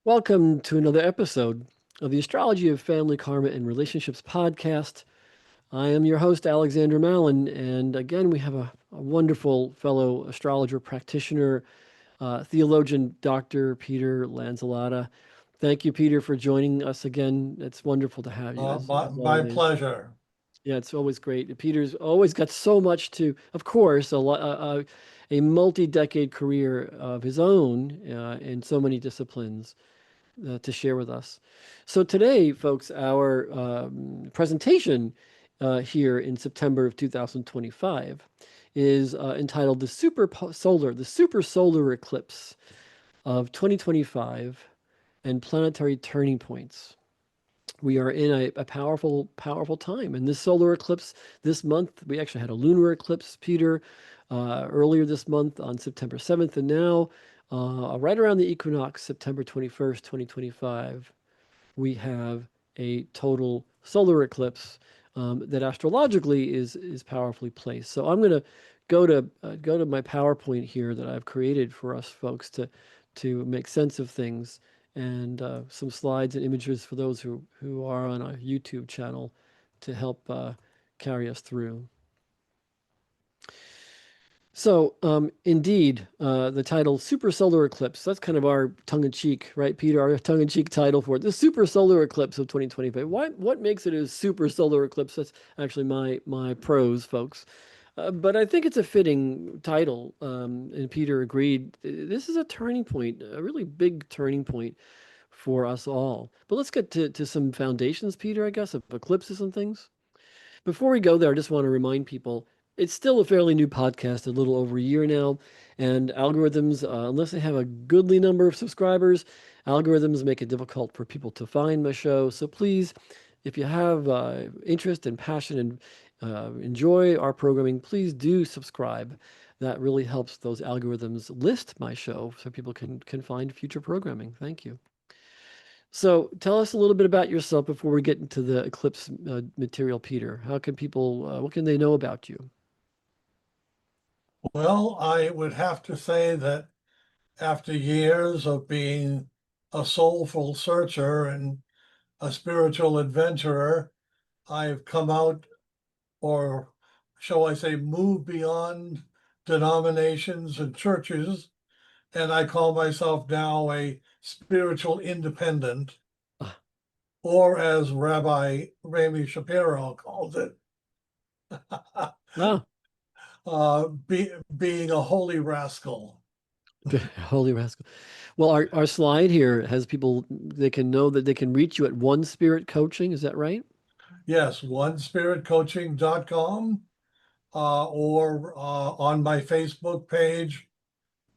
Welcome to another episode of the Astrology of Family, Karma, and Relationships podcast. I am your host, Alexander Mallon, and again, we have a wonderful fellow astrologer practitioner, theologian, Dr. Peter Lanzillotta. Thank you, Peter, for joining us again. It's wonderful to have you, as My always. pleasure. Yeah, it's always great. Peter's always got so much to, of course, a multi-decade career of his own in so many disciplines to share with us. So today, folks, our presentation here in September of 2025 is entitled the Super Solar Eclipse of 2025 and Planetary Turning Points. We are in a powerful, powerful time. And this solar eclipse this month, we actually had a lunar eclipse, Peter, earlier this month on September 7th. And now, right around the equinox, September 21st, 2025, we have a total solar eclipse that astrologically is powerfully placed. So I'm going to go to my PowerPoint here that I've created for us folks to make sense of things, and some slides and images for those who are on our YouTube channel to help carry us through. So, indeed, the title Super Solar Eclipse, that's kind of our tongue-in-cheek, right, Peter? Our tongue-in-cheek title for it, the Super Solar Eclipse of 2025. What makes it a super solar eclipse? That's actually my prose, folks. But I think it's a fitting title, and Peter agreed. This is a turning point, a really big turning point for us all. But let's get to some foundations, Peter, I guess, of eclipses and things. Before we go there, I just want to remind people it's still a fairly new podcast, a little over a year now, and algorithms, unless they have a goodly number of subscribers, algorithms make it difficult for people to find my show. So please, if you have interest and passion and enjoy our programming, please do subscribe. That really helps those algorithms list my show so people can find future programming. Thank you. So tell us a little bit about yourself before we get into the eclipse material, Peter. How can people, what can they know about you? Well, I would have to say that after years of being a soulful searcher and a spiritual adventurer, I've come out, or shall I say, moved beyond denominations and churches, and I call myself now a spiritual independent, Ah, or as Rabbi Rami Shapiro calls it, ah, being a holy rascal. holy rascal. Well, our slide here has people, they can know that they can reach you at One Spirit Coaching. Is that right? Yes, onespiritcoaching.com, or on my Facebook page.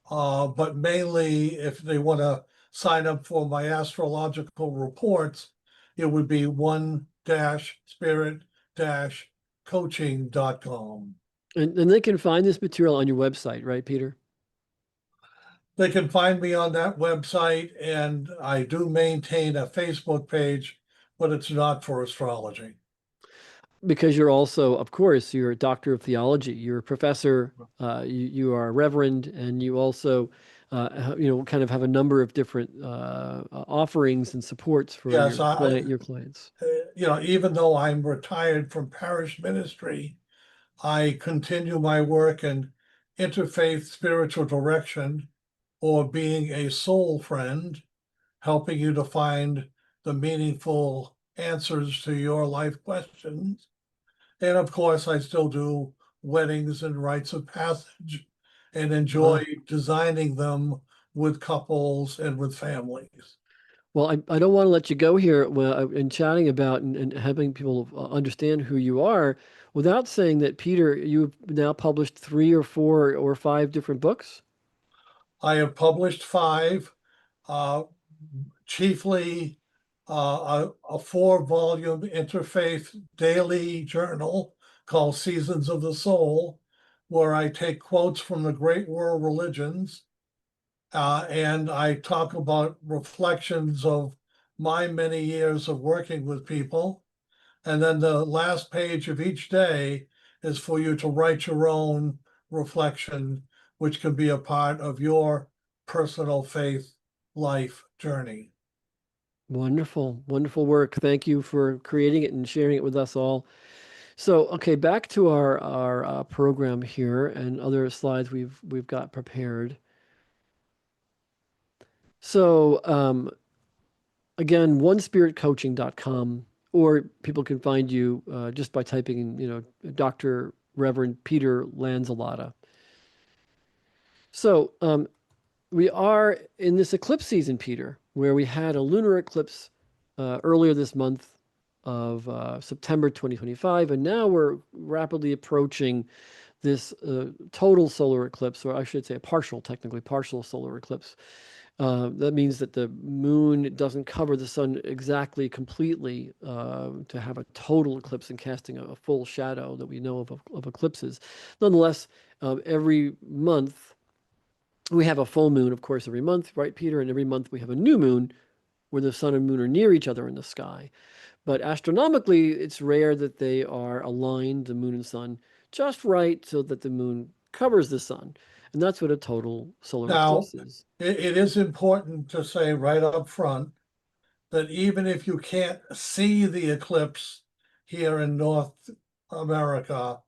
But mainly, if they want to sign up for my astrological reports, it would be one-spirit-coaching.com. And they can find this material on your website, right, Peter? They can find me on that website, and I do maintain a Facebook page, but it's not for astrology. Because you're also, of course, you're a doctor of theology. You're a professor. You are a reverend, and you also, kind of have a number of different offerings and supports for Yes, your clients. even though I'm retired from parish ministry, I continue my work in interfaith spiritual direction, or being a soul friend, helping you to find the meaningful answers to your life questions. And of course, I still do weddings and rites of passage and enjoy Ah, designing them with couples and with families. well, I don't want to let you go here in chatting about and having people understand who you are without saying that, Peter, you've now published 3 or 4 or 5 different books. I have published 5, uh, chiefly a 4-volume interfaith daily journal called Seasons of the Soul, where I take quotes from the great world religions, and I talk about reflections of my many years of working with people. And then the last page of each day is for you to write your own reflection, which can be a part of your personal faith life journey. Wonderful, wonderful work. Thank you for creating it and sharing it with us all. So, okay, back to our program here and other slides we've got prepared. So, again, onespiritcoaching.com, or people can find you just by typing in, Dr. Reverend Peter Lanzillotta. So, we are in this eclipse season, Peter, where we had a lunar eclipse earlier this month of September 2025, and now we're rapidly approaching this total solar eclipse, or I should say a technically partial solar eclipse. That means that the moon doesn't cover the sun exactly completely to have a total eclipse and casting a full shadow that we know of eclipses. Nonetheless, every month we have a full moon, of course, every month, right, Peter? And every month we have a new moon where the sun and moon are near each other in the sky. But astronomically, it's rare that they are aligned, the moon and sun, just right so that the moon covers the sun. And that's what a total solar Now, eclipse is. it is important to say right up front that even if you can't see the eclipse here in North America,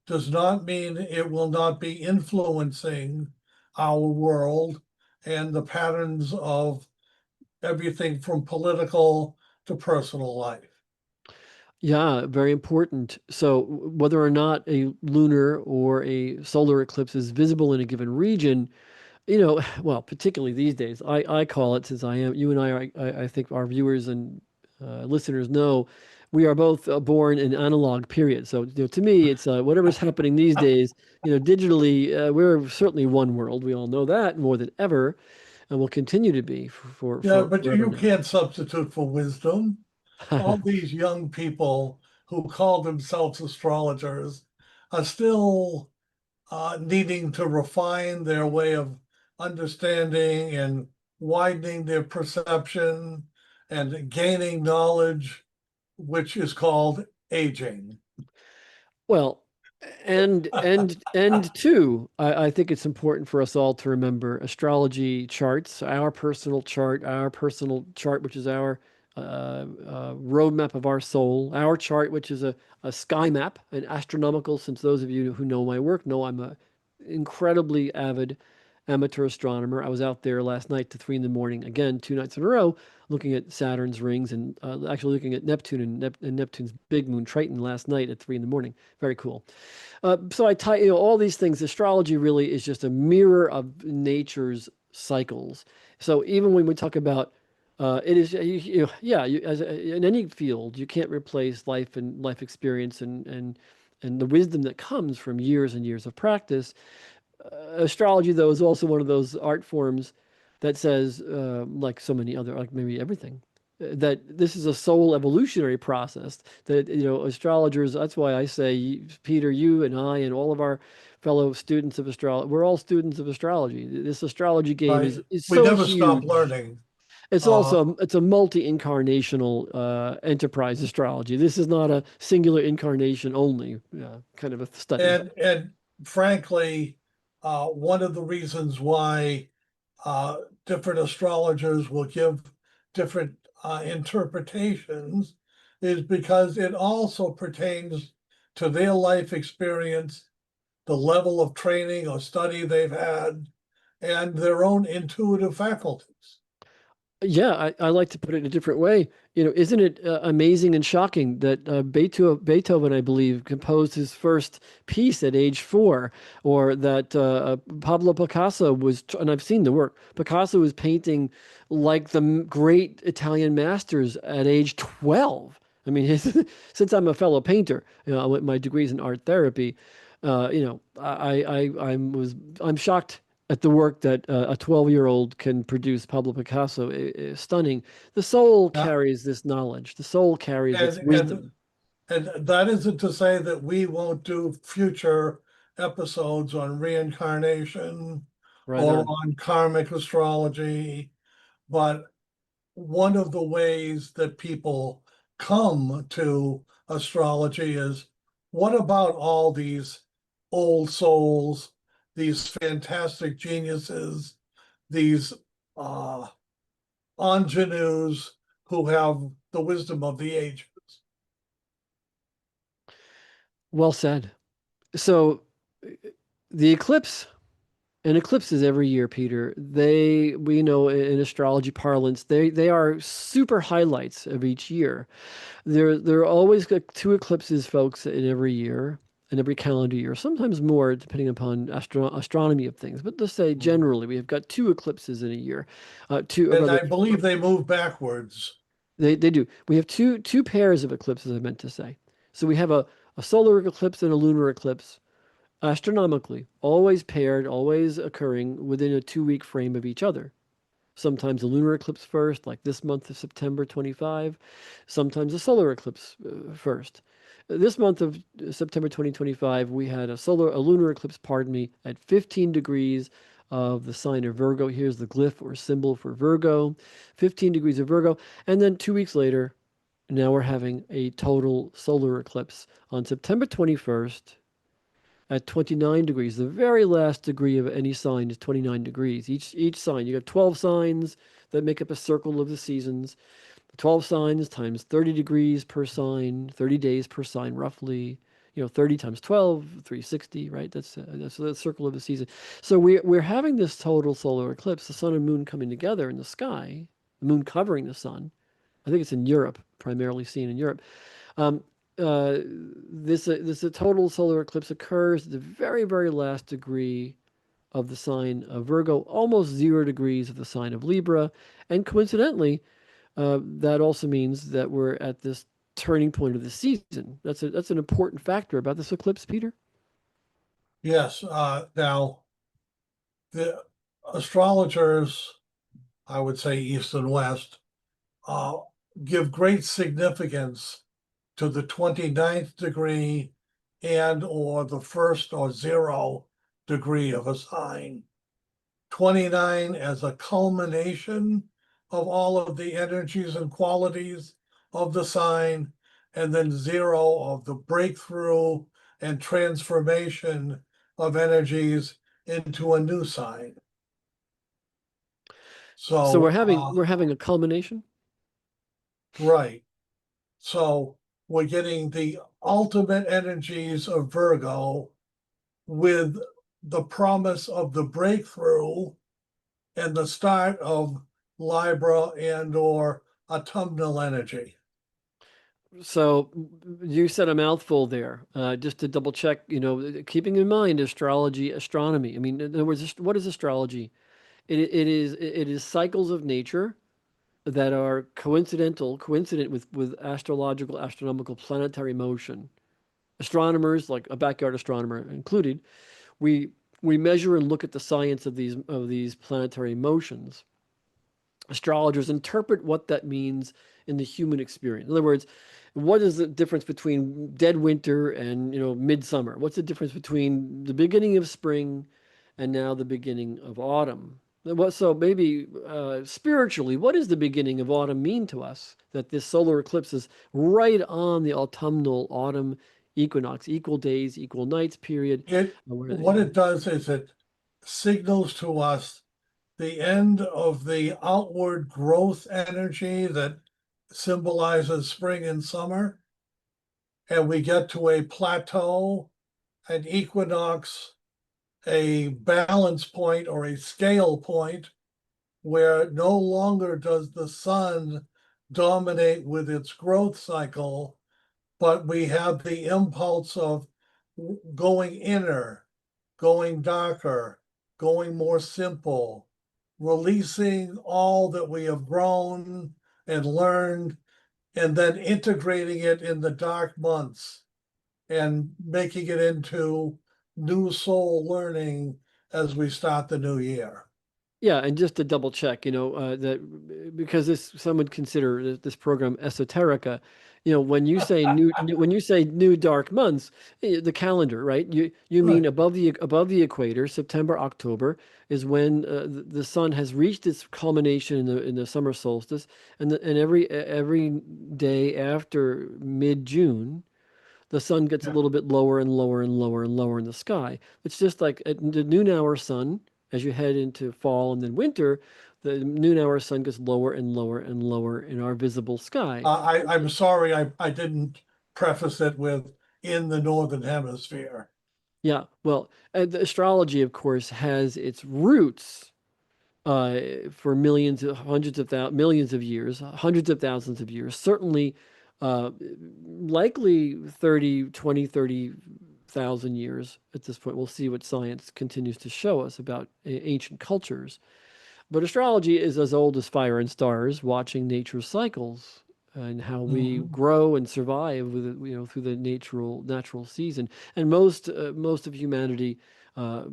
does not mean it will not be influencing our world and the patterns of everything from political to personal life. Yeah, very important. So whether or not a lunar or a solar eclipse is visible in a given region, well, particularly these days, I call it, since you and I think our viewers and listeners know, we are both born in analog period. So, to me, it's whatever's happening these days, digitally, we're certainly one world. We all know that more than ever, and will continue to be Yeah, for but forever you now. can't substitute for wisdom. All these young people who call themselves astrologers are still needing to refine their way of understanding and widening their perception and gaining knowledge, which is called aging. Well, and two, I think it's important for us all to remember astrology charts, our personal chart, which is our roadmap of our soul, our chart, which is a sky map, an astronomical. Since those of you who know my work know I'm a incredibly avid amateur astronomer. I was out there last night to 3 in the morning, again, 2 nights in a row, looking at Saturn's rings and actually looking at Neptune and Neptune's big moon Triton last night at 3 in the morning. Very cool. So I tie, all these things. Astrology really is just a mirror of nature's cycles. So even when we talk about it is, yeah, in any field, you can't replace life and life experience and the wisdom that comes from years and years of practice. Astrology, though, is also one of those art forms that says, like so many other, like maybe everything, that this is a soul evolutionary process. That astrologers. That's why I say, Peter, you and I and all of our fellow students of astrology, we're all students of astrology. This astrology game Right? is We so never stop huge. learning. It's Uh, also it's a multi-incarnational enterprise astrology. This is not a singular incarnation only kind of a study. and frankly, one of the reasons why different astrologers will give different interpretations is because it also pertains to their life experience, the level of training or study they've had, and their own intuitive faculties. Yeah, I like to put it in a different way. Isn't it amazing and shocking that Beethoven, I believe, composed his first piece at age 4, or that Pablo Picasso and I've seen the work, Picasso was painting like the great Italian masters at age 12. I mean, since I'm a fellow painter, my degree's in art therapy, I'm shocked at the work that a 12-year-old can produce. Pablo Picasso is stunning. The soul Yeah. carries this knowledge. The soul carries its And and wisdom. and that isn't to say that we won't do future episodes on reincarnation Right or on. on karmic astrology, but one of the ways that people come to astrology is what about all these old souls, these fantastic geniuses, these uh, ingenues who have the wisdom of the ages. Well said. So the eclipse, and eclipses every year, Peter, we know in astrology parlance, they are super highlights of each year. There are always two eclipses, folks, in every year, in every calendar year, sometimes more depending upon astronomy of things. But let's say generally we have got two eclipses in a year. Two, or And rather, I believe they move backwards. they do. We have two pairs of eclipses, I meant to say. So we have a solar eclipse and a lunar eclipse, astronomically, always paired, always occurring within a 2 week frame of each other. Sometimes a lunar eclipse first, like this month of September 25. Sometimes a solar eclipse first. This month of September 2025, we had a lunar eclipse, pardon me, at 15 degrees of the sign of Virgo. Here's the glyph or symbol for Virgo, 15 degrees of Virgo. And then 2 weeks later, now we're having a total solar eclipse on September 21st at 29 degrees. The very last degree of any sign is 29 degrees. Each sign, you have 12 signs that make up a circle of the seasons. 12 signs times 30 degrees per sign, 30 days per sign, roughly. 30 times 12, 360, right? That's the circle of the season. So we're having this total solar eclipse, the sun and moon coming together in the sky, the moon covering the sun. I think it's in Europe, primarily seen in Europe. Um, this total solar eclipse occurs at the very, very last degree of the sign of Virgo, almost 0 degrees of the sign of Libra. And coincidentally, that also means that we're at this turning point of the season. That's an important factor about this eclipse, Peter. Yes. Now, the astrologers, I would say East and West, uh, give great significance to the 29th degree and or the first or 0 degree of a sign. 29 as a culmination of all of the energies and qualities of the sign, and then 0 of the breakthrough and transformation of energies into a new sign. So So, we're having a culmination. right. So we're getting the ultimate energies of Virgo with the promise of the breakthrough and the start of Libra and or autumnal energy. So you said a mouthful there. Just to double check, keeping in mind astrology, astronomy. I mean, in other words, what is astrology? It is cycles of nature that are coincident with astrological, astronomical, planetary motion. Astronomers, like a backyard astronomer included, we we measure and look at the science of these planetary motions. Astrologers interpret what that means in the human experience. In other words, what is the difference between dead winter and midsummer? What's the difference between the beginning of spring and now the beginning of autumn? So maybe spiritually, what does the beginning of autumn mean to us? That this solar eclipse is right on the autumnal autumn equinox, equal days, equal nights period. What it does is it signals to us the end of the outward growth energy that symbolizes spring and summer, and we get to a plateau, an equinox, a balance point or a scale point where no longer does the sun dominate with its growth cycle, but we have the impulse of going inner, going darker, going more simple, releasing all that we have grown and learned, and then integrating it in the dark months and making it into new soul learning as we start the new year. Yeah, and just to double check, that because some would consider this program esoterica, when you say new dark months, the calendar, right? You mean Right. above the equator, September, October is when the sun has reached its culmination in the summer solstice, and every day after mid-June, the sun gets a Yeah. little bit lower and lower and lower and lower in the sky. It's just like at the noon hour sun, as you head into fall and then winter, the noon hour sun gets lower and lower and lower in our visible sky. I'm sorry, I didn't preface it with in the northern hemisphere. Yeah, well, the astrology, of course, has its roots for millions, hundreds of millions of years, hundreds of thousands of years, certainly uh, likely 30,000 years at this point. We'll see what science continues to show us about ancient cultures. But astrology is as old as fire and stars, watching nature's cycles and how we Mhm. grow and survive with through the natural season. And most of humanity,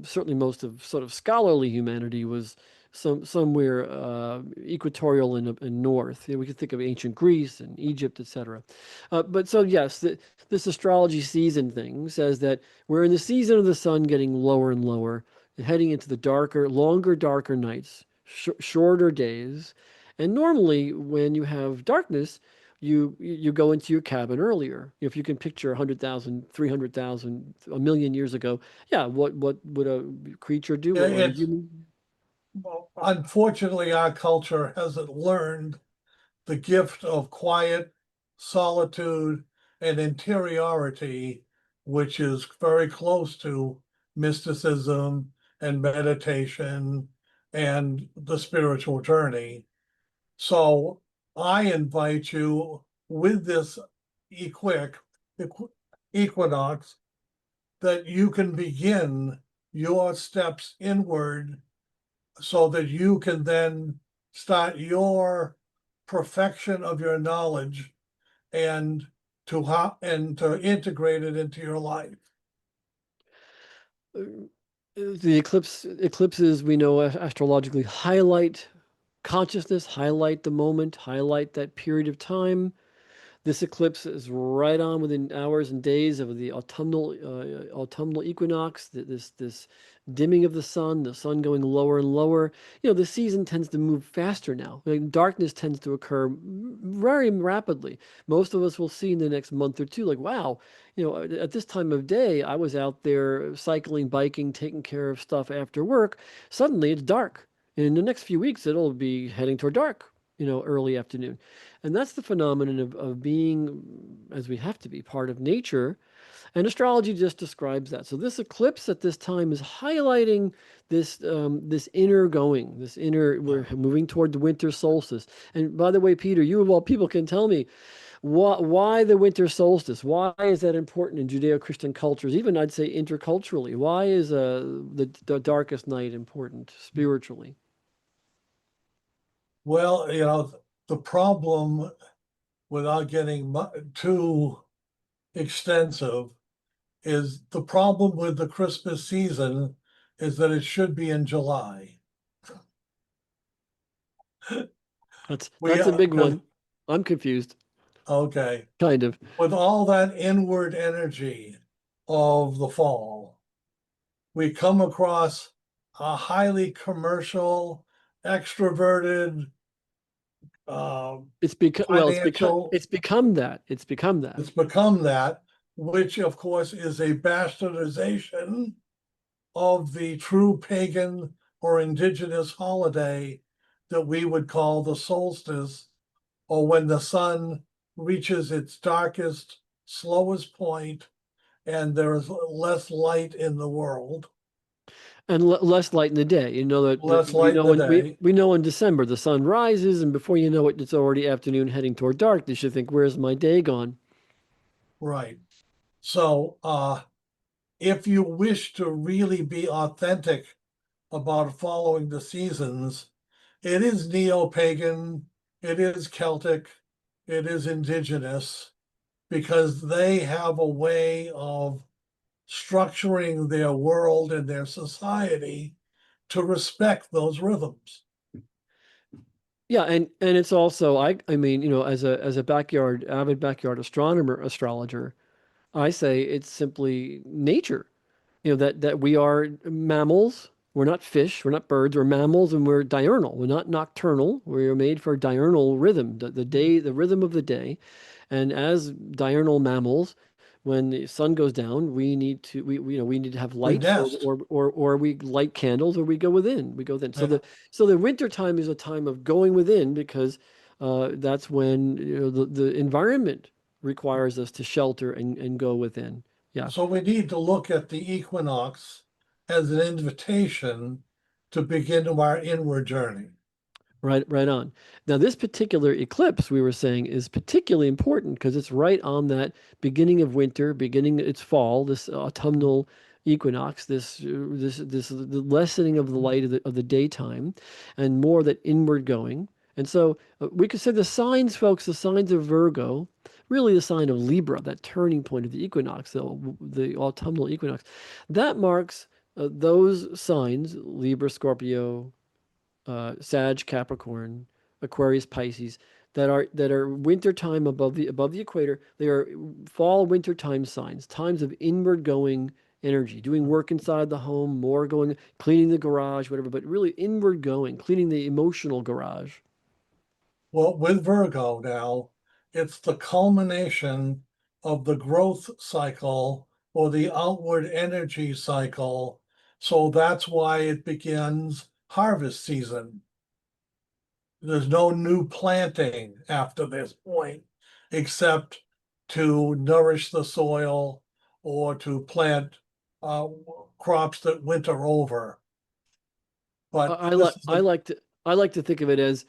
certainly most of sort of scholarly humanity, was somewhere equatorial in north. We could think of ancient Greece and Egypt, etc. But so yes, this astrology season thing says that we're in the season of the sun getting lower and lower, and heading into the longer, darker nights, shorter days. And normally, when you have darkness, you go into your cabin earlier. If you can picture 100,000, 300,000, a million years ago, yeah, what would a creature do? Yeah, What would a it's human? well, unfortunately, our culture hasn't learned the gift of quiet, solitude, and interiority, which is very close to mysticism and meditation and the spiritual journey. So I invite you with this equinox that you can begin your steps inward so that you can then start your perfection of your knowledge and to integrate it into your life. The eclipses we know astrologically highlight consciousness, highlight the moment, highlight that period of time. This eclipse is right on within hours and days of the autumnal equinox. This dimming of the sun going lower and lower. The season tends to move faster now. Darkness tends to occur very rapidly. Most of us will see in the next month or two, like, wow, at this time of day, I was out there cycling, biking, taking care of stuff after work. Suddenly, it's dark. And in the next few weeks, it'll be heading toward dark, early afternoon. And that's the phenomenon of being, as we have to be, part of nature. And astrology just describes that. So this eclipse at this time is highlighting this inner going, this inner, we're moving toward the winter solstice. And by the way, Peter, you of all people can tell me why the winter solstice? Why is that important in Judeo-Christian cultures? Even I'd say interculturally. Why is the darkest night important spiritually? Well, the problem, without getting too extensive, is the problem with the Christmas season is that it should be in July. That's We that's a big because one. I'm confused, okay, kind of. with all that inward energy of the fall, we come across a highly commercial, extroverted, uh, It's become well, financial. it's become that. It's become that. It's become that, which of course is a bastardization of the true pagan or indigenous holiday that we would call the solstice, or when the sun reaches its darkest, slowest point, and there is less light in the world, And less light in the day. You know that less light in the day. we know in December the sun rises, and before you know it, it's already afternoon, heading toward darkness. You think, "Where's my day gone?" Right. So, if you wish to really be authentic about following the seasons, it is neo-pagan, it is Celtic, it is indigenous, because they have a way of structuring their world and their society to respect those rhythms. Yeah, and it's also I mean, as a avid backyard astrologer, I say it's simply nature. That we are mammals. We're not fish, we're not birds, we're mammals, and we're diurnal. We're not nocturnal. We're made for diurnal rhythm, the rhythm of the day. And as diurnal mammals, when the sun goes down, we need to we need to have We light, nest. or we light candles, or we go within. We go within. So Yeah. the winter time is a time of going within, because that's when the environment requires us to shelter and go within. Yeah. So we need to look at the equinox as an invitation to begin our inward journey. Right on. Now, this particular eclipse we were saying is particularly important because it's right on that beginning of winter, beginning it's fall, this autumnal equinox, this the lessening of the light of the daytime, and more that inward going. And so we could say the signs, folks, the signs of Virgo, really the sign of Libra, that turning point of the equinox, the autumnal equinox, that marks those signs, Libra, Scorpio, Sag, Capricorn, Aquarius, Pisces, that are wintertime above the equator. They are fall wintertime signs, times of inward going energy, doing work inside the home, more going, cleaning the garage, whatever, but really inward going, cleaning the emotional garage. Well, with Virgo now, it's the culmination of the growth cycle or the outward energy cycle. So that's why it begins harvest season. There's no new planting after this point, except to nourish the soil or to plant uh, crops that winter over. I, But I this like is I a like to I like to think of it as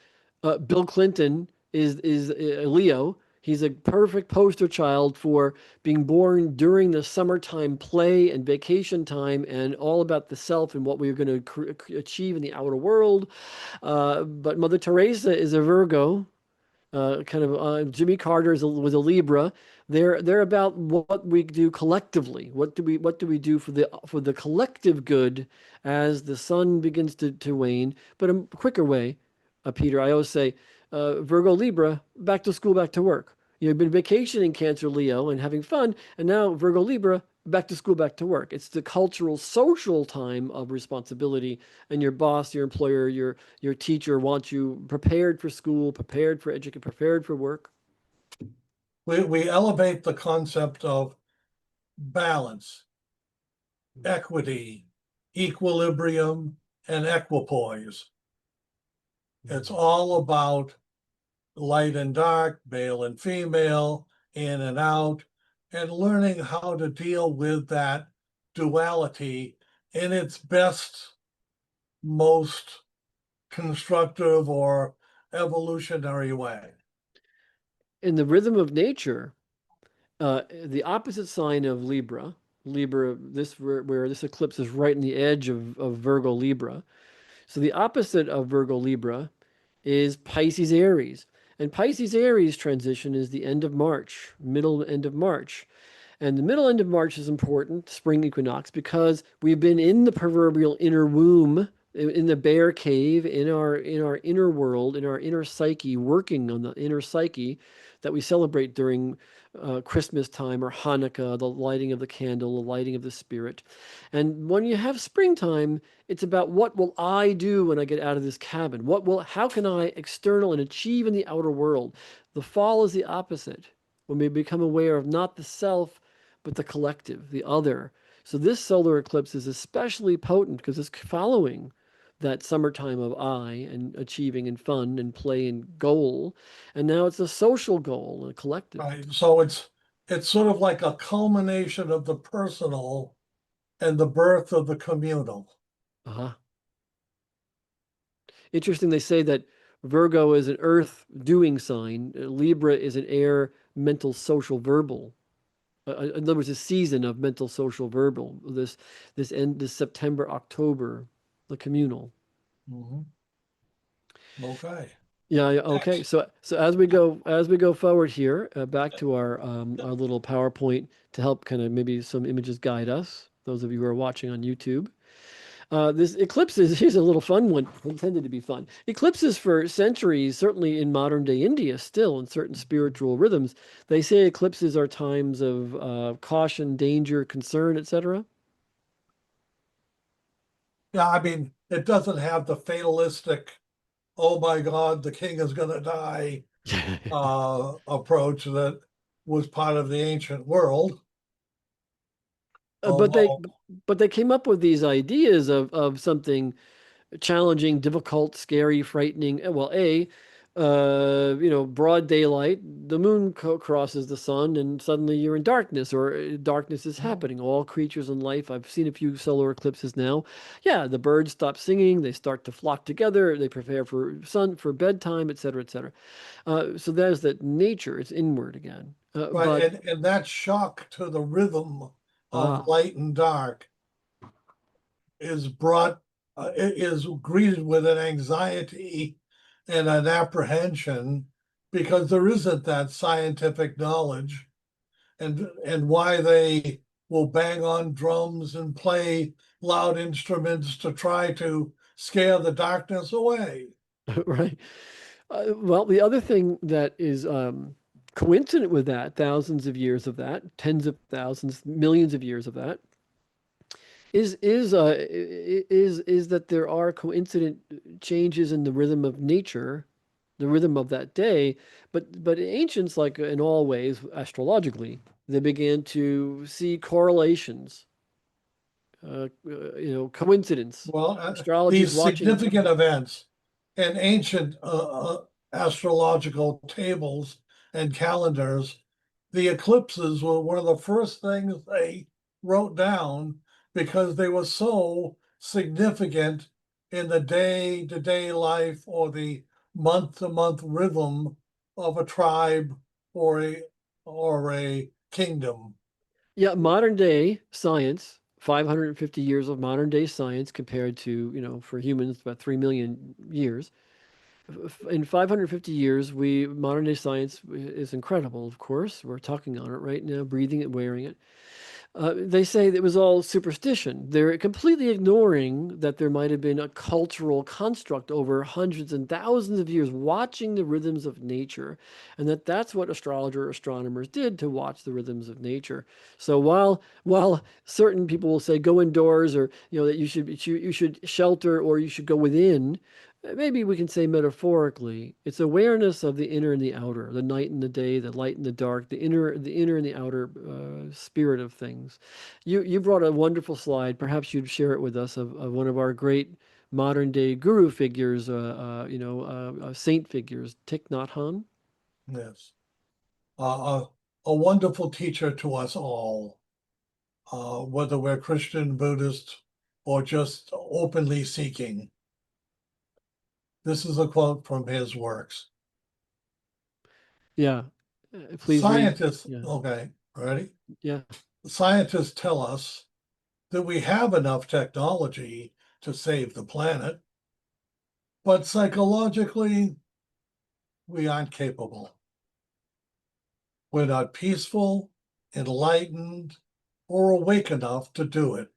Bill Clinton is a Leo. He's a perfect poster child for being born during the summertime play and vacation time, and all about the self and what we're going to achieve in the outer world. But Mother Teresa is a Virgo, Jimmy Carter was a Libra. They're about what we do collectively. What do we do for the collective good as the sun begins to wane? But a quicker way, Peter. I always say, Virgo Libra, back to school, back to work. You've been vacationing, Cancer Leo, and having fun, and now Virgo Libra, back to school, back to work. It's the cultural, social time of responsibility, and your boss, your employer, your teacher wants you prepared for school, prepared for education, prepared for work. we elevate the concept of balance, equity, equilibrium, and equipoise. It's all about light and dark, male and female, in and out, and learning how to deal with that duality in its best, most constructive or evolutionary way. In the rhythm of nature, the opposite sign of Libra, where this eclipse is right in the edge of Virgo Libra. So the opposite of Virgo Libra is Pisces Aries. And Pisces Aries transition is the end of March, middle end of March. And the middle end of March is important, spring equinox, because we've been in the proverbial inner womb, in the bear cave, in our inner world, in our inner psyche, working on the inner psyche that we celebrate during Christmas time or Hanukkah, the lighting of the candle, the lighting of the spirit. And when you have springtime, it's about what will I do when I get out of this cabin? How can I external and achieve in the outer world? The fall is the opposite, when we become aware of not the self, but the collective, the other. So this solar eclipse is especially potent because it's following that summertime of I and achieving and fun and play and goal. And now it's a social goal, a collective. Right. So it's sort of like a culmination of the personal and the birth of the communal. Uh-huh. Interesting, they say that Virgo is an earth doing sign, Libra is an air mental social verbal. In other words, a season of mental social verbal. This September, October, the communal. Mhm. Okay. Yeah, yeah, okay. Next. So as we go forward here, back to our little PowerPoint to help kind of maybe some images guide us. Those of you who are watching on YouTube. This eclipses, here's a little fun one, intended to be fun. Eclipses for centuries, certainly in modern day India, still in certain spiritual rhythms, they say eclipses are times of caution, danger, concern, etc. Yeah, I mean, it doesn't have the fatalistic, oh my God, the king is going to die approach that was part of the ancient world. Uh, but they Although, but they came up with these ideas of something challenging, difficult, scary, frightening. Well, broad daylight, the moon crosses the sun, and suddenly you're in darkness, or darkness is happening. All creatures in life. I've seen a few solar eclipses now. Yeah, the birds stop singing, they start to flock together, they prepare for bedtime, etc., etc. So there's that nature. It's inward again. right, But and that shock to the rhythm of ah, light and dark is brought, is greeted with an anxiety and an apprehension because there isn't that scientific knowledge, and why they will bang on drums and play loud instruments to try to scare the darkness away. right. Well, the other thing that is coincident with that, thousands of years of that, tens of thousands, millions of years of that, is that there are coincident changes in the rhythm of nature, the rhythm of that day. But ancients, like in all ways, astrologically, they began to see correlations, coincidence. Well, Astrology is these watching. significant events and ancient astrological tables and calendars, the eclipses were one of the first things they wrote down because they were so significant in the day-to-day life or the month-to-month rhythm of a tribe or a kingdom. Yeah, modern day science, 550 years of modern day science compared to, for humans, about 3 million years. In 550 years, modern day science is incredible, of course. We're talking on it right now, breathing it, wearing it. They say it was all superstition. They're completely ignoring that there might have been a cultural construct over hundreds and thousands of years watching the rhythms of nature, and that's what astronomers did to watch the rhythms of nature. So while certain people will say go indoors, or that you should shelter, or you should go within, maybe we can say metaphorically, it's awareness of the inner and the outer, the night and the day, the light and the dark, the inner and the outer spirit of things. You brought a wonderful slide. Perhaps you'd share it with us of one of our great modern day guru figures, saint figures, Thich Nhat Hanh. Yes. Uh, a wonderful teacher to us all, whether we're Christian, Buddhist, or just openly seeking. This is a quote from his works. Yeah, please read. Scientists, Yeah, okay, ready? yeah. Scientists tell us that we have enough technology to save the planet, but psychologically, we aren't capable. We're not peaceful, enlightened, or awake enough to do it.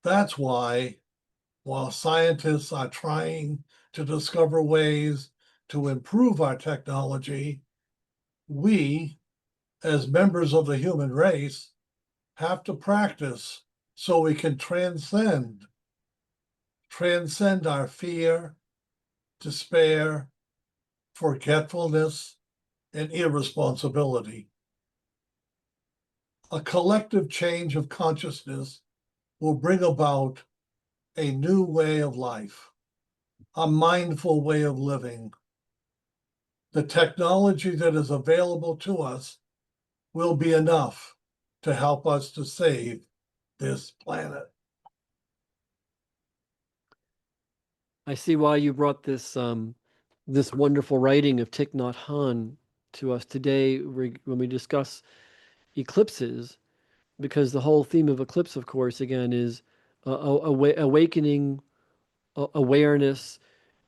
That's why, while scientists are trying to discover ways to improve our technology, we, as members of the human race, have to practice so we can transcend our fear, despair, forgetfulness, and irresponsibility. A collective change of consciousness will bring about a new way of life, a mindful way of living. The technology that is available to us will be enough to help us to save this planet. I see why you brought this wonderful writing of Thich Nhat Hanh to us today when we discuss eclipses, because the whole theme of eclipse, of course, again, is awakening, awareness.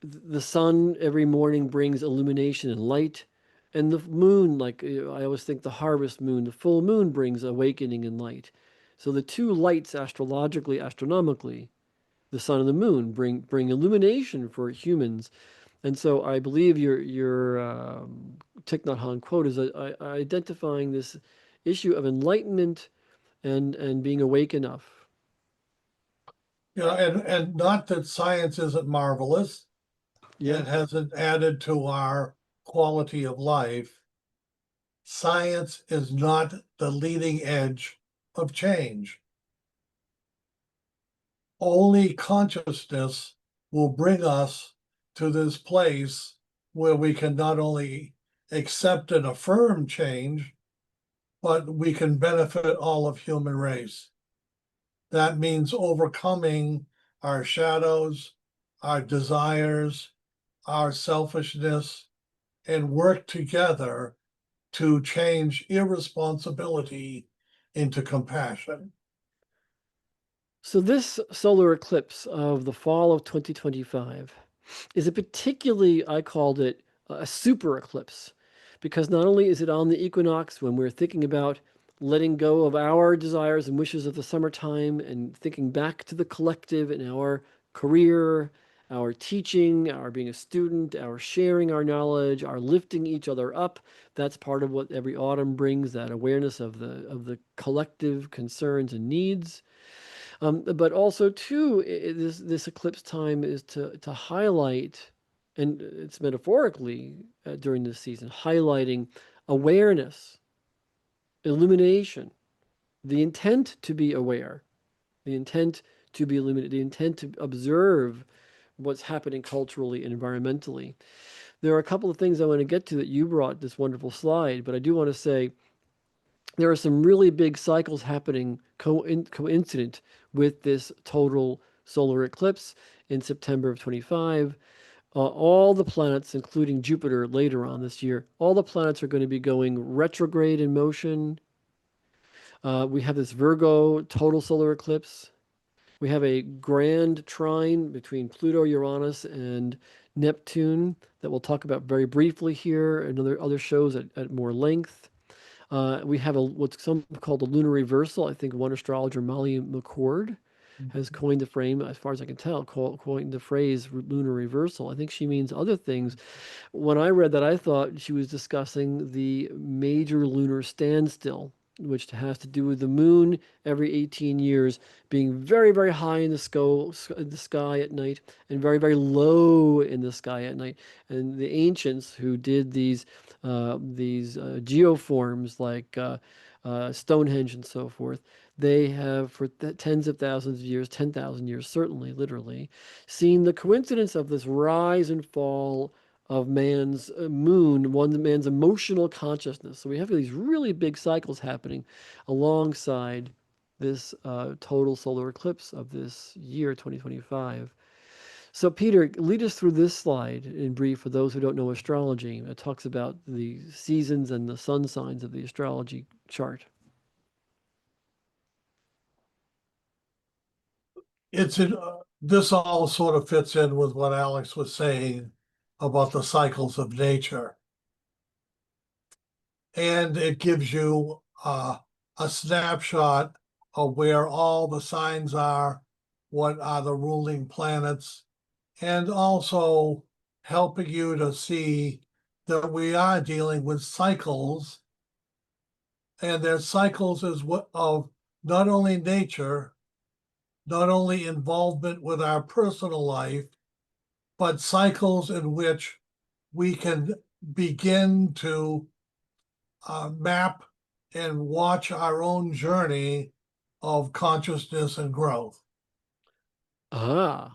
The sun every morning brings illumination and light, and the moon, like I always think, the harvest moon, the full moon brings awakening and light. So the two lights, astrologically, astronomically, the sun and the moon, bring illumination for humans. And so I believe your Thich Nhat Hanh quote is identifying this issue of enlightenment and being awake enough. And not that science isn't marvelous Yeah. and hasn't added to our quality of life. Science is not the leading edge of change. Only consciousness will bring us to this place where we can not only accept and affirm change, but we can benefit all of human race. That means overcoming our shadows, our desires, our selfishness, and work together to change irresponsibility into compassion. So this solar eclipse of the fall of 2025 is a particularly, I called it a super eclipse, because not only is it on the equinox when we're thinking about letting go of our desires and wishes of the summertime and thinking back to the collective in our career, our teaching, our being a student, our sharing our knowledge, our lifting each other up. That's part of what every autumn brings, that awareness of the collective concerns and needs. But also, too, this eclipse time is to highlight, and it's metaphorically during this season, highlighting awareness, illumination, the intent to be aware, the intent to be illuminated, the intent to observe what's happening culturally and environmentally. There are a couple of things I want to get to that you brought this wonderful slide, but I do want to say there are some really big cycles happening coincident with this total solar eclipse in September of 25. All the planets, including Jupiter later on this year, all the planets are going to be going retrograde in motion. We have this Virgo total solar eclipse. We have a grand trine between Pluto, Uranus, and Neptune that we'll talk about very briefly here and other shows at more length. We have what's some called a lunar reversal. I think one astrologer, Molly McCord, has coined the frame, as far as I can tell, coined the phrase lunar reversal. I think she means other things. When I read that, I thought she was discussing the major lunar standstill, which has to do with the moon every 18 years being very, very high in the sky at night and very, very low in the sky at night. And the ancients who did these geoforms like Stonehenge and so forth, they have for tens of thousands of years, 10,000 years, certainly, literally, seen the coincidence of this rise and fall of man's man's emotional consciousness. So we have these really big cycles happening alongside this total solar eclipse of this year, 2025. So Peter, lead us through this slide in brief for those who don't know astrology. It talks about the seasons and the sun signs of the astrology chart. This all sort of fits in with what Alex was saying about the cycles of nature. And it gives you a snapshot of where all the signs are, what are the ruling planets, and also helping you to see that we are dealing with cycles, and there's cycles of not only nature, not only involvement with our personal life, but cycles in which we can begin to map and watch our own journey of consciousness and growth. Ah,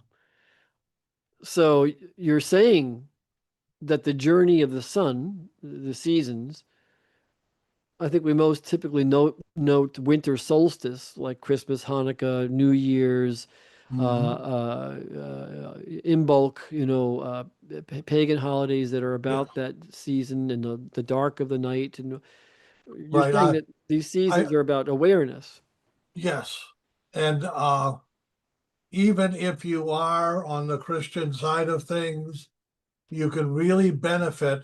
so you're saying that the journey of the sun, the seasons, I think we most typically note winter solstice, like Christmas, Hanukkah, New Year's, Imbolc, pagan holidays that are Yeah, about that season and the dark of the night. And you're right. saying that these I seasons are about awareness. yes, and even if you are on the Christian side of things, you can really benefit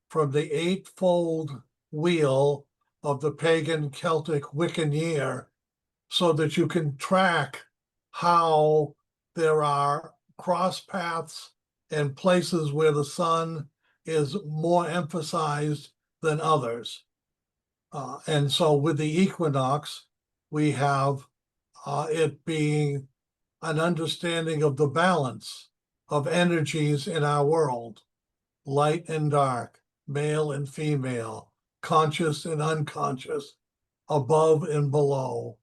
from the eightfold wheel of the pagan Celtic Wiccan year, so that you can track how there are cross paths and places where the sun is more emphasized than others. And so with the equinox, we have it being an understanding of the balance of energies in our world, light and dark, male and female, conscious and unconscious, above and below.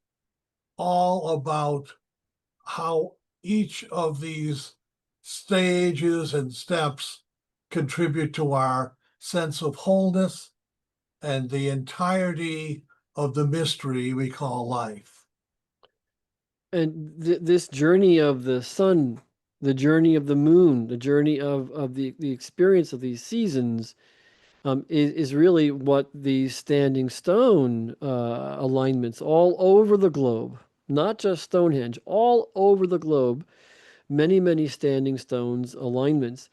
all about how each of these stages and steps contribute to our sense of wholeness and the entirety of the mystery we call life. And this journey of the sun, the journey of the moon, the journey of the experience of these seasons is really what these standing stone alignments all over the globe, not just Stonehenge, all over the globe, many, many standing stones alignments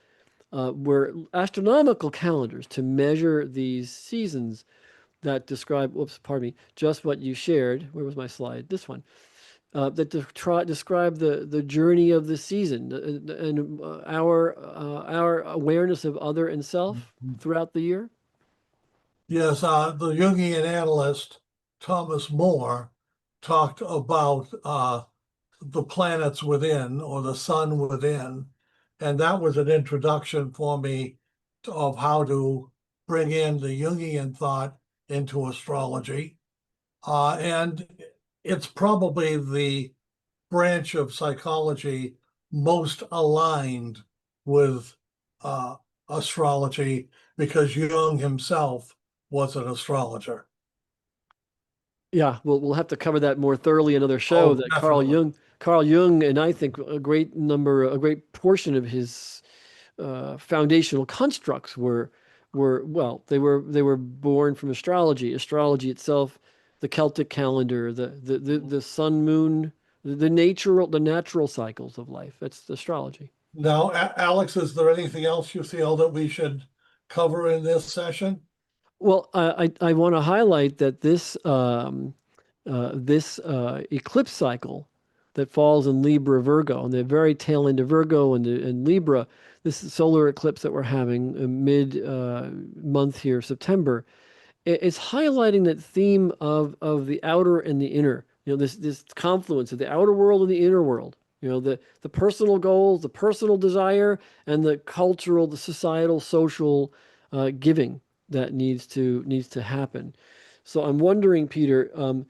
were astronomical calendars to measure these seasons that describe, whoops, pardon me, just what you shared. Where was my slide? This one. That describe the journey of the season and our awareness of other and self throughout the year. Yes, the Jungian analyst Thomas More talked about the planets within or the sun within, and that was an introduction for me of how to bring in the Jungian thought into astrology. And it's probably the branch of psychology most aligned with uh, astrology because Jung himself was an astrologer. Yeah, we'll have to cover that more thoroughly in another show. Oh, That definitely. Carl Jung, and I think a great portion of his foundational constructs were well, they were born from astrology. Astrology itself, the Celtic calendar, the sun moon, the natural cycles of life. That's astrology. Now, Alex, is there anything else you feel that we should cover in this session? Well, I want to highlight that this eclipse cycle that falls in Libra Virgo, on the very tail end of Virgo and Libra, this solar eclipse that we're having mid month here, September, it's highlighting that theme of the outer and the inner. You know, this confluence of the outer world and the inner world. You know, the personal goals, the personal desire, and the cultural, the societal, social giving that needs to happen. So I'm wondering, Peter, and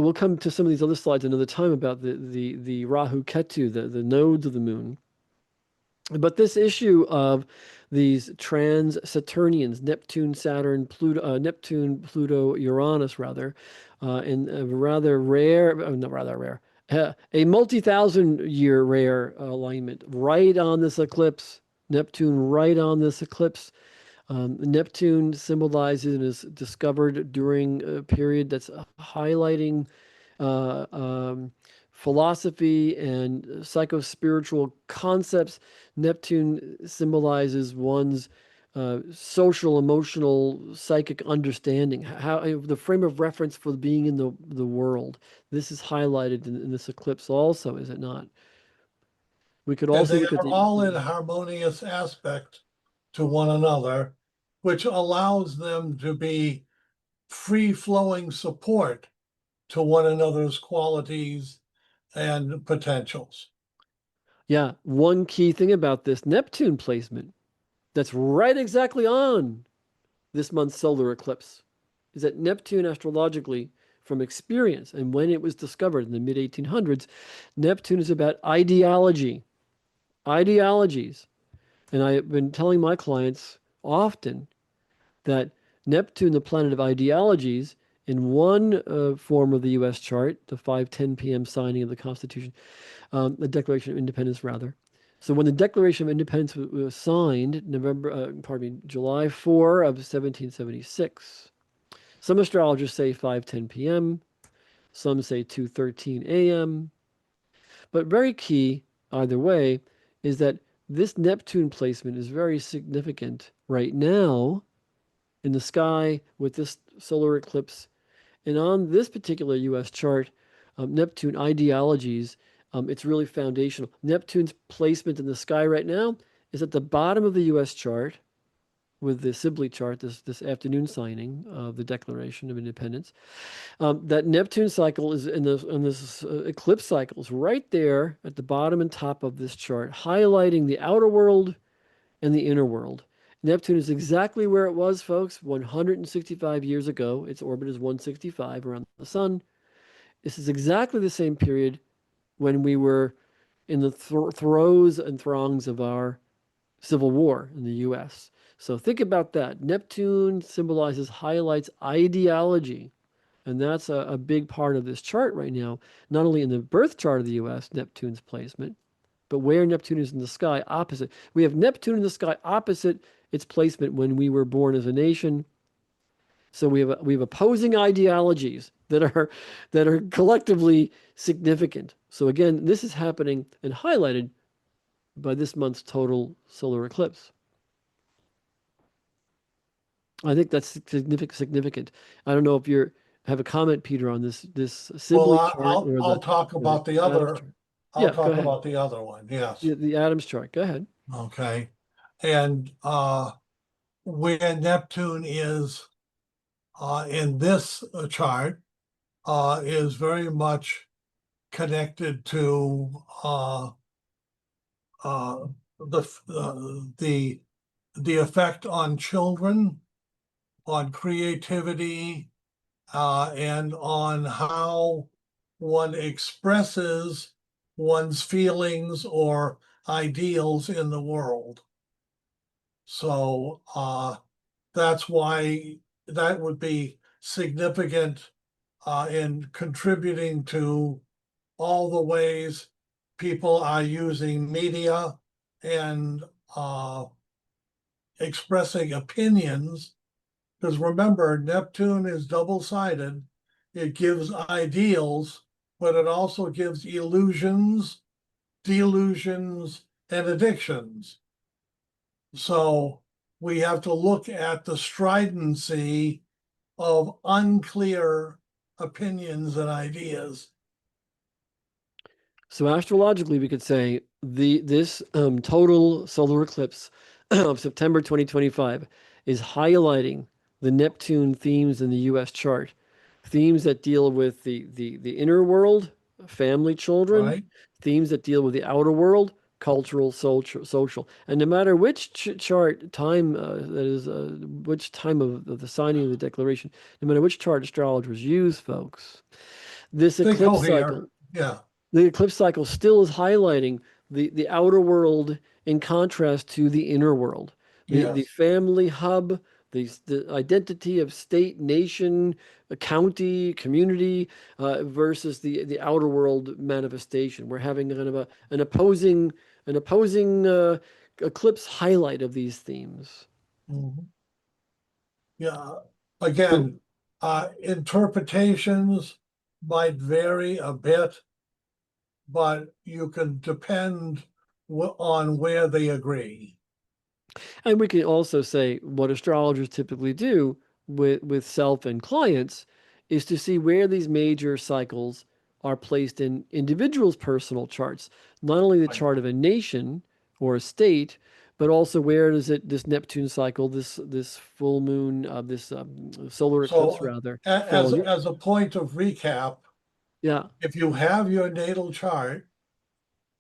we'll come to some of these other slides another time about the Rahu Ketu, the nodes of the moon. But this issue of these trans-Saturnians, Neptune, Pluto, Uranus, rather, and a rather rare, not rather rare, a multi-thousand-year rare alignment right on this eclipse. Neptune right on this eclipse. Neptune symbolizes and is discovered during a period that's highlighting uh, um, philosophy and psycho-spiritual concepts. Neptune symbolizes one's social, emotional, psychic understanding, how the frame of reference for being in the world. This is highlighted in this eclipse also, is it not? We could And also they look at are all in harmonious aspect to one another, which allows them to be free-flowing support to one another's qualities and potentials. yeah, one key thing about this Neptune placement that's right exactly on this month's solar eclipse is that Neptune astrologically, from experience and when it was discovered in the mid 1800s, Neptune is about ideology, ideologies. And I have been telling my clients often that Neptune, the planet of ideologies, in one form of the US chart, the 5:10 p.m. signing of the Constitution, the Declaration of Independence, rather. So when the Declaration of Independence was signed, July 4 of 1776, some astrologers say 5:10 p.m., some say 2:13 a.m. But very key, either way, is that this Neptune placement is very significant right now in the sky with this solar eclipse. And on this particular US chart, Neptune ideologies, it's really foundational. Neptune's placement in the sky right now is at the bottom of the US chart with the Sibley chart, this afternoon signing of the Declaration of Independence. That Neptune cycle is in this eclipse cycle is right there at the bottom and top of this chart, highlighting the outer world and the inner world. Neptune is exactly where it was, folks, 165 years ago. Its orbit is 165 around the sun. This is exactly the same period when we were in the throes and throngs of our civil war in the US. So think about that. Neptune symbolizes, highlights ideology. And that's a big part of this chart right now, not only in the birth chart of the US, Neptune's placement, but where Neptune is in the sky opposite. We have Neptune in the sky opposite its placement when we were born as a nation. So we have opposing ideologies that are collectively significant. So again, this is happening and highlighted by this month's total solar eclipse. I think that's significant. I don't know if you have a comment, Peter, on this Well, Sibley chart or I'll talk the about the Adams other, chart. I'll Yeah, go talk ahead. about the other one, yes. The Adams chart. Go ahead. Okay. And where Neptune is in this chart is very much connected to uh, the the effect on children, on creativity, and on how one expresses one's feelings or ideals in the world. So that's why that would be significant in contributing to all the ways people are using media and expressing opinions. Because remember, Neptune is double-sided. It gives ideals, but it also gives illusions, delusions, and addictions. So we have to look at the stridency of unclear opinions and ideas. So astrologically, we could say this total solar eclipse of September 2025 is highlighting the Neptune themes in the U.S. chart, themes that deal with the inner world, family, children, Right? themes that deal with the outer world, cultural, social. And no matter which chart time that is, which time of the signing of the declaration, no matter which chart astrologers use, folks, this They eclipse go here. cycle Yeah. the eclipse cycle still is highlighting the outer world in contrast to the inner world. The Yes. family hub, the identity of state, nation, county, community versus the outer world manifestation. We're having kind of an opposing eclipse highlight of these themes. Mhm. Yeah. So Again, interpretations might vary a bit, but you can depend on where they agree. And we can also say what astrologers typically do with self and clients is to see where these major cycles are placed in individuals' personal charts, not only the Right. chart of a nation or a state, but also where does this Neptune cycle, this full moon, this solar eclipse So, rather, fall as in your, as a point of recap, yeah. if you have your natal chart,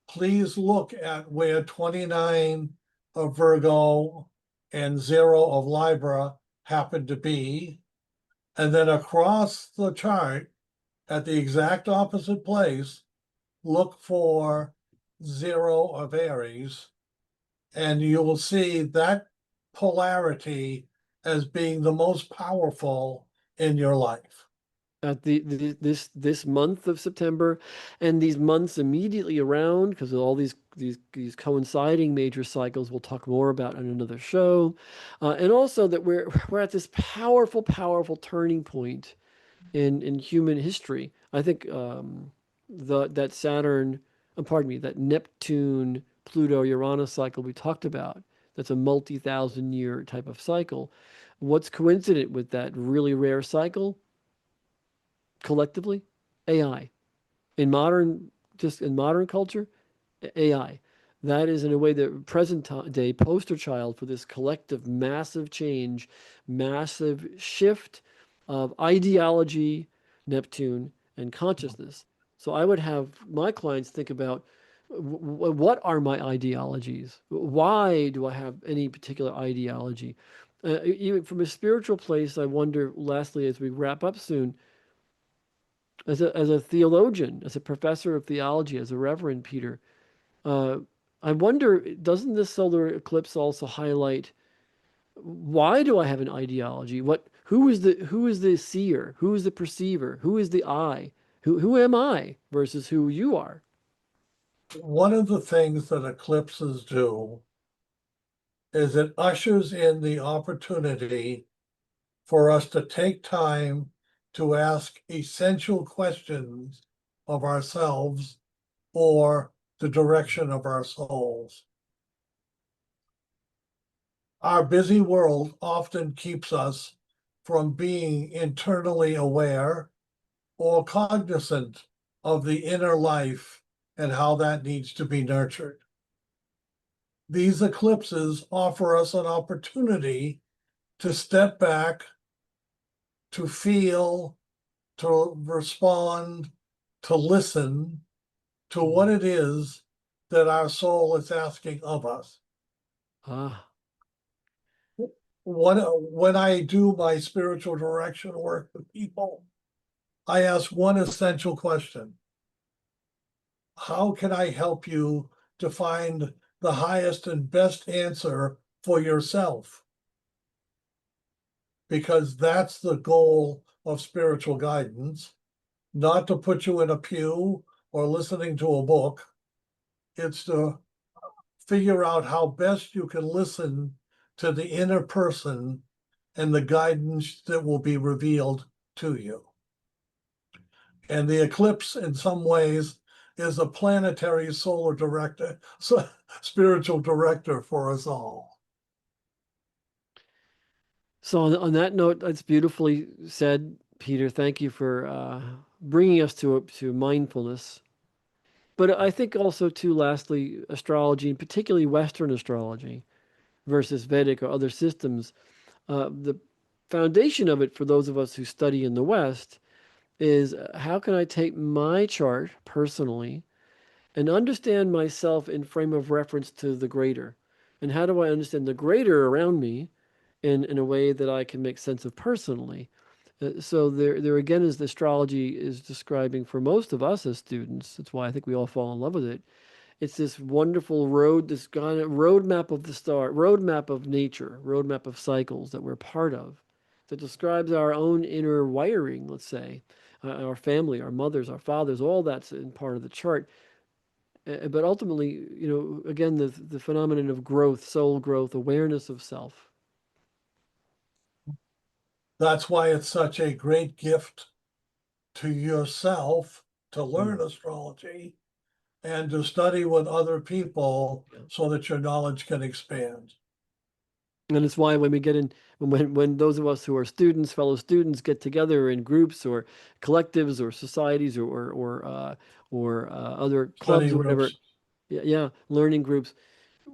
please look at where 29 of Virgo and 0 of Libra happen to be, and then across the chart at the exact opposite place, look for 0 of Aries, and you will see that polarity as being the most powerful in your life. At this month of September and these months immediately around because of all these coinciding major cycles we'll talk more about in another show, and also that we're at this powerful turning point in human history. I think that Saturn, pardon me, that Neptune, Pluto, Uranus cycle we talked about. That's a multi-thousand year type of cycle. What's coincident with that really rare cycle? Collectively, AI. In modern, just in modern culture, AI. That is in a way the present day poster child for this collective massive change, massive shift of ideology, Neptune, and consciousness. So I would have my clients think about what are my ideologies? Why do I have any particular ideology? Even from a spiritual place, I wonder, lastly, as we wrap up soon, as a theologian, as a professor of theology, as a reverend, Peter, uh, I wonder, doesn't this solar eclipse also highlight why do I have an ideology? Who is the seer? Who is the perceiver? Who is the I? Who am I versus who you are? One of the things that eclipses do is it ushers in the opportunity for us to take time to ask essential questions of ourselves or the direction of our souls. Our busy world often keeps us from being internally aware or cognizant of the inner life and how that needs to be nurtured. These eclipses offer us an opportunity to step back, to feel, to respond, to listen to what it is that our soul is asking of us. Ah, When I do my spiritual direction work with people, I ask one essential question: how can I help you to find the highest and best answer for yourself? Because that's the goal of spiritual guidance, not to put you in a pew or listening to a book. It's to figure out how best you can listen to the inner person and the guidance that will be revealed to you. And the eclipse, in some ways, is a planetary solar director, so spiritual director for us all. so on that note, that's beautifully said, Peter. Thank you for bringing us to mindfulness. But I think also too, lastly, astrology, and particularly Western astrology versus Vedic or other systems, the foundation of it for those of us who study in the West is how can I take my chart personally and understand myself in frame of reference to the greater? And how do I understand the greater around me in a way that I can make sense of personally? So there again is the astrology is describing for most of us as students. That's why I think we all fall in love with it. It's this wonderful road, this kind of roadmap of the star, roadmap of nature, roadmap of cycles that we're part of, that describes our own inner wiring, let's say, our family, our mothers, our fathers, all that's in part of the chart. But ultimately, you know, again, the phenomenon of growth, soul growth, awareness of self. That's why it's such a great gift to yourself to learn Mm, astrology and to study with other people yeah. so that your knowledge can expand. And it's why when we get in, when those of us who are students, fellow students, get together in groups or collectives or societies or other Study clubs or whatever, groups. yeah, learning groups,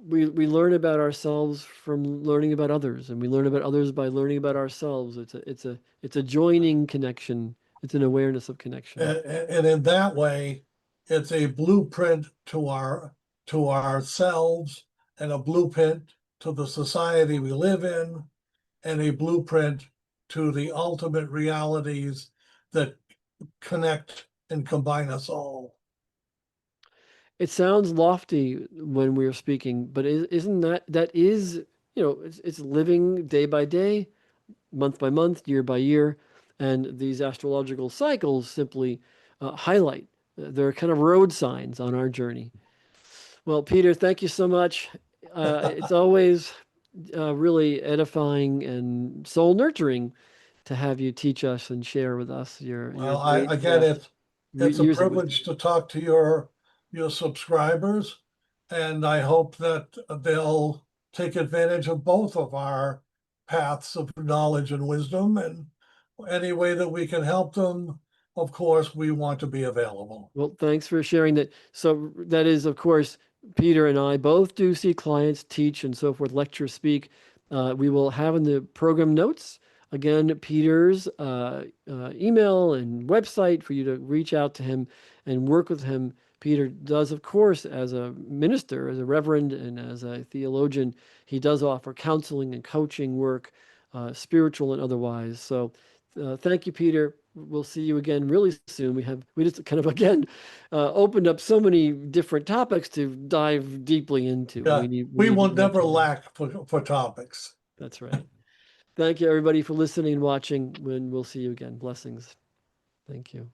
we learn about ourselves from learning about others, and we learn about others by learning about ourselves. It's a joining connection. It's an awareness of connection. And in that way, it's a blueprint to ourselves and a blueprint to the society we live in and a blueprint to the ultimate realities that connect and combine us all. It sounds lofty when we're speaking, but isn't that is, you know, it's living day by day, month by month, year by year, and these astrological cycles simply highlight. They're kind of road signs on our journey. Well, Peter, thank you so much. It's always really edifying and soul nurturing to have you teach us and share with us your Well, I great again, vast it's a years of wisdom. privilege to talk to your subscribers, and I hope that they'll take advantage of both of our paths of knowledge and wisdom, and any way that we can help them, of course, we want to be available. Well, thanks for sharing that. So that is, of course, Peter and I both do see clients teach and so forth, lecture, speak. We will have in the program notes again Peter's email and website for you to reach out to him and work with him. Peter does, of course, as a minister, as a reverend, and as a theologian, he does offer counseling and coaching work, spiritual and otherwise. So thank you, Peter. we'll see you again really soon. We just kind of again opened up so many different topics to dive deeply into. Yeah, We we need will more never time. lack for topics. That's right. Thank you, everybody, for listening and watching. We'll see you again. Blessings. Thank you.